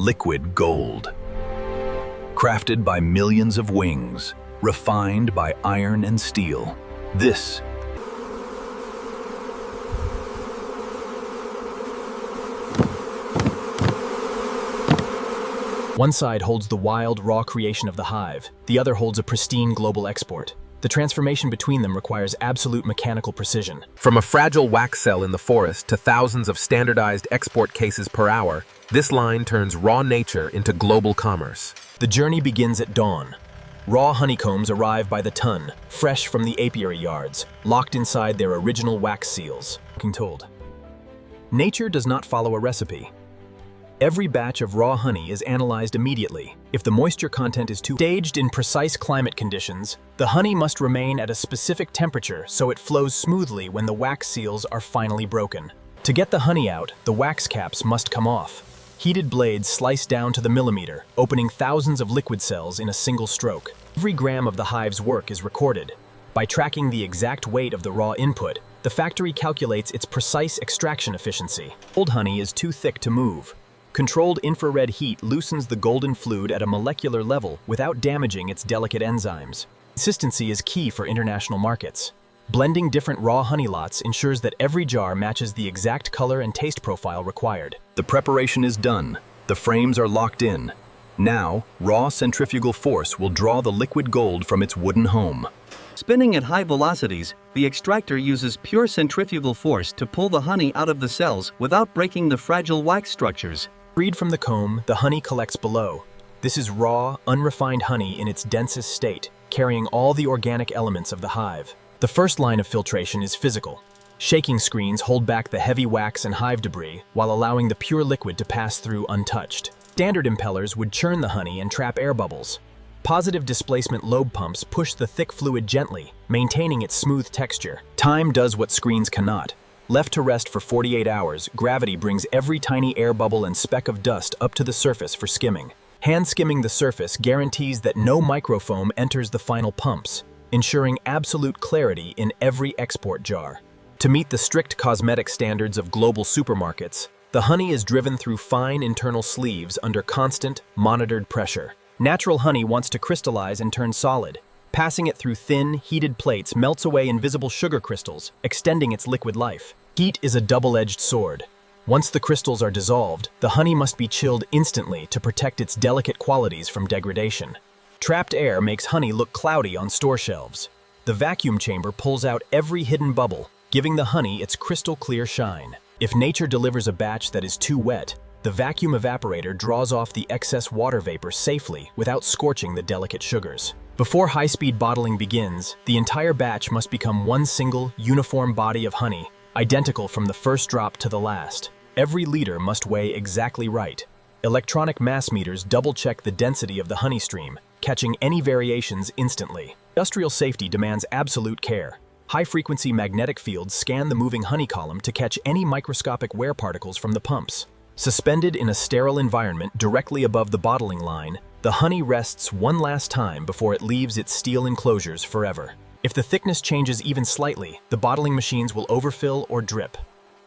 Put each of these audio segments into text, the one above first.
Liquid gold. Crafted by millions of wings, refined by iron and steel. This one side holds the wild, raw creation of the hive, the other holds a pristine global export. The transformation between them requires absolute mechanical precision. From a fragile wax cell in the forest to thousands of standardized export cases per hour, this line turns raw nature into global commerce. The journey begins at dawn. Raw honeycombs arrive by the ton, fresh from the apiary yards, locked inside their original wax seals. Told. Nature does not follow a recipe. Every batch of raw honey is analyzed immediately. If the moisture content is too staged in precise climate conditions, the honey must remain at a specific temperature so it flows smoothly when the wax seals are finally broken. To get the honey out, the wax caps must come off. Heated blades slice down to the millimeter, opening thousands of liquid cells in a single stroke. Every gram of the hive's work is recorded. By tracking the exact weight of the raw input, the factory calculates its precise extraction efficiency. Old honey is too thick to move. Controlled infrared heat loosens the golden fluid at a molecular level without damaging its delicate enzymes. Consistency is key for international markets. Blending different raw honey lots ensures that every jar matches the exact color and taste profile required. The preparation is done. The frames are locked in. Now, raw centrifugal force will draw the liquid gold from its wooden home. Spinning at high velocities, the extractor uses pure centrifugal force to pull the honey out of the cells without breaking the fragile wax structures. Freed from the comb, the honey collects below. This is raw, unrefined honey in its densest state, carrying all the organic elements of the hive. The first line of filtration is physical. Shaking screens hold back the heavy wax and hive debris while allowing the pure liquid to pass through untouched. Standard impellers would churn the honey and trap air bubbles. Positive displacement lobe pumps push the thick fluid gently, maintaining its smooth texture. Time does what screens cannot. Left to rest for 48 hours, gravity brings every tiny air bubble and speck of dust up to the surface for skimming. Hand skimming the surface guarantees that no microfoam enters the final pumps, ensuring absolute clarity in every export jar. To meet the strict cosmetic standards of global supermarkets, the honey is driven through fine internal sleeves under constant, monitored pressure. Natural honey wants to crystallize and turn solid. Passing it through thin, heated plates melts away invisible sugar crystals, extending its liquid life. Heat is a double-edged sword. Once the crystals are dissolved, the honey must be chilled instantly to protect its delicate qualities from degradation. Trapped air makes honey look cloudy on store shelves. The vacuum chamber pulls out every hidden bubble, giving the honey its crystal-clear shine. If nature delivers a batch that is too wet, the vacuum evaporator draws off the excess water vapor safely without scorching the delicate sugars. Before high-speed bottling begins, the entire batch must become one single, uniform body of honey, identical from the first drop to the last. Every liter must weigh exactly right. Electronic mass meters double-check the density of the honey stream, catching any variations instantly. Industrial safety demands absolute care. High-frequency magnetic fields scan the moving honey column to catch any microscopic wear particles from the pumps. Suspended in a sterile environment directly above the bottling line, the honey rests one last time before it leaves its steel enclosures forever. If the thickness changes even slightly, the bottling machines will overfill or drip.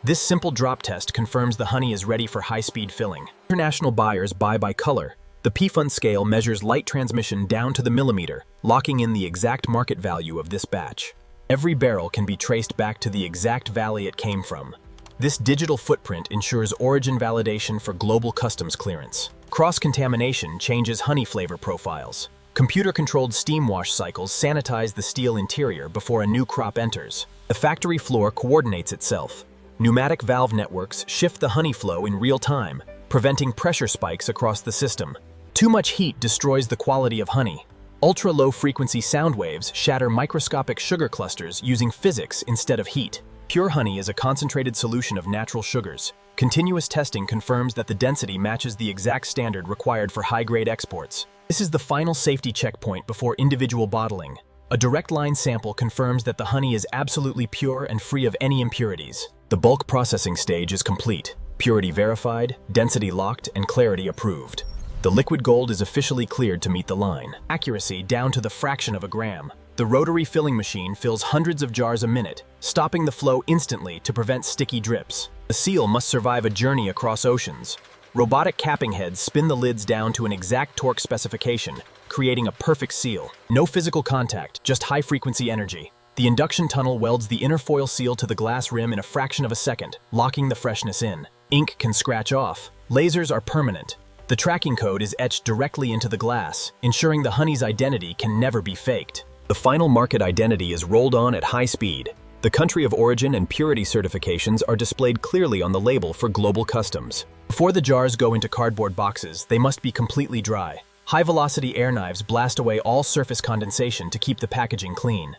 This simple drop test confirms the honey is ready for high-speed filling. International buyers buy by color. The PFUN scale measures light transmission down to the millimeter, locking in the exact market value of this batch. Every barrel can be traced back to the exact valley it came from. This digital footprint ensures origin validation for global customs clearance. Cross-contamination changes honey flavor profiles. Computer-controlled steam wash cycles sanitize the steel interior before a new crop enters. The factory floor coordinates itself. Pneumatic valve networks shift the honey flow in real time, preventing pressure spikes across the system. Too much heat destroys the quality of honey. Ultra-low-frequency sound waves shatter microscopic sugar clusters using physics instead of heat. Pure honey is a concentrated solution of natural sugars. Continuous testing confirms that the density matches the exact standard required for high-grade exports. This is the final safety checkpoint before individual bottling. A direct line sample confirms that the honey is absolutely pure and free of any impurities. The bulk processing stage is complete. Purity verified, density locked, and clarity approved. The liquid gold is officially cleared to meet the line. Accuracy down to the fraction of a gram. The rotary filling machine fills hundreds of jars a minute, stopping the flow instantly to prevent sticky drips. The seal must survive a journey across oceans. Robotic capping heads spin the lids down to an exact torque specification, creating a perfect seal. No physical contact, just high-frequency energy. The induction tunnel welds the inner foil seal to the glass rim in a fraction of a second, locking the freshness in. Ink can scratch off. Lasers are permanent. The tracking code is etched directly into the glass, ensuring the honey's identity can never be faked. The final market identity is rolled on at high speed. The country of origin and purity certifications are displayed clearly on the label for global customs. Before the jars go into cardboard boxes, they must be completely dry. High-velocity air knives blast away all surface condensation to keep the packaging clean.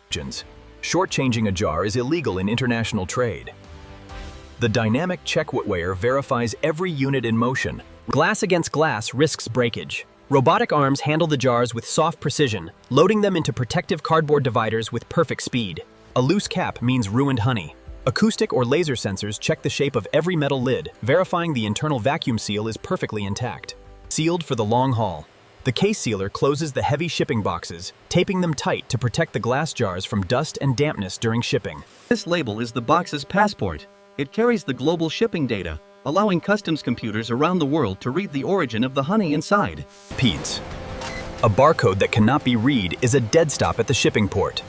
Shortchanging a jar is illegal in international trade. The dynamic check weigher verifies every unit in motion. Glass against glass risks breakage. Robotic arms handle the jars with soft precision, loading them into protective cardboard dividers with perfect speed. A loose cap means ruined honey. Acoustic or laser sensors check the shape of every metal lid, verifying the internal vacuum seal is perfectly intact. Sealed for the long haul. The case sealer closes the heavy shipping boxes, taping them tight to protect the glass jars from dust and dampness during shipping. This label is the box's passport. It carries the global shipping data, allowing customs computers around the world to read the origin of the honey inside. PEDS. A barcode that cannot be read is a dead stop at the shipping port.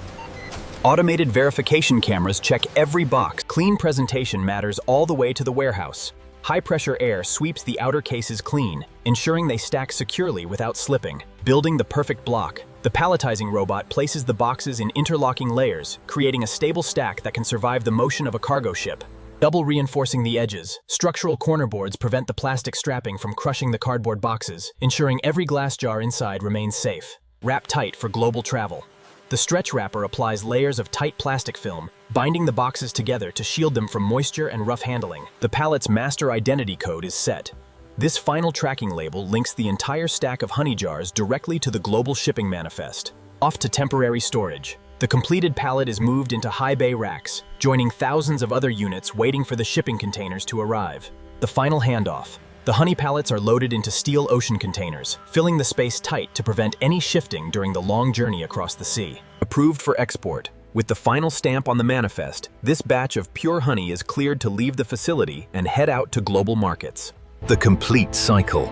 Automated verification cameras check every box. Clean presentation matters all the way to the warehouse. High-pressure air sweeps the outer cases clean, ensuring they stack securely without slipping. Building the perfect block. The palletizing robot places the boxes in interlocking layers, creating a stable stack that can survive the motion of a cargo ship. Double reinforcing the edges, structural corner boards prevent the plastic strapping from crushing the cardboard boxes, ensuring every glass jar inside remains safe. Wrap tight for global travel. The stretch wrapper applies layers of tight plastic film, binding the boxes together to shield them from moisture and rough handling. The pallet's master identity code is set. This final tracking label links the entire stack of honey jars directly to the global shipping manifest. Off to temporary storage. The completed pallet is moved into high bay racks, joining thousands of other units waiting for the shipping containers to arrive. The final handoff. The honey pallets are loaded into steel ocean containers, filling the space tight to prevent any shifting during the long journey across the sea. Approved for export. With the final stamp on the manifest, this batch of pure honey is cleared to leave the facility and head out to global markets. The complete cycle.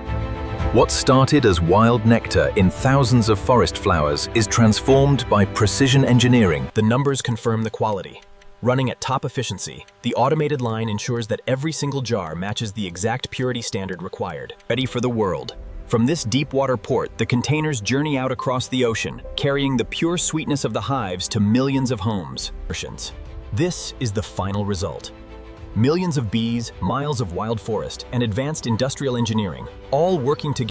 What started as wild nectar in thousands of forest flowers is transformed by precision engineering. The numbers confirm the quality. Running at top efficiency, the automated line ensures that every single jar matches the exact purity standard required. Ready for the world. From this deep water port, the containers journey out across the ocean, carrying the pure sweetness of the hives to millions of homes. This is the final result. Millions of bees, miles of wild forest, and advanced industrial engineering, all working together.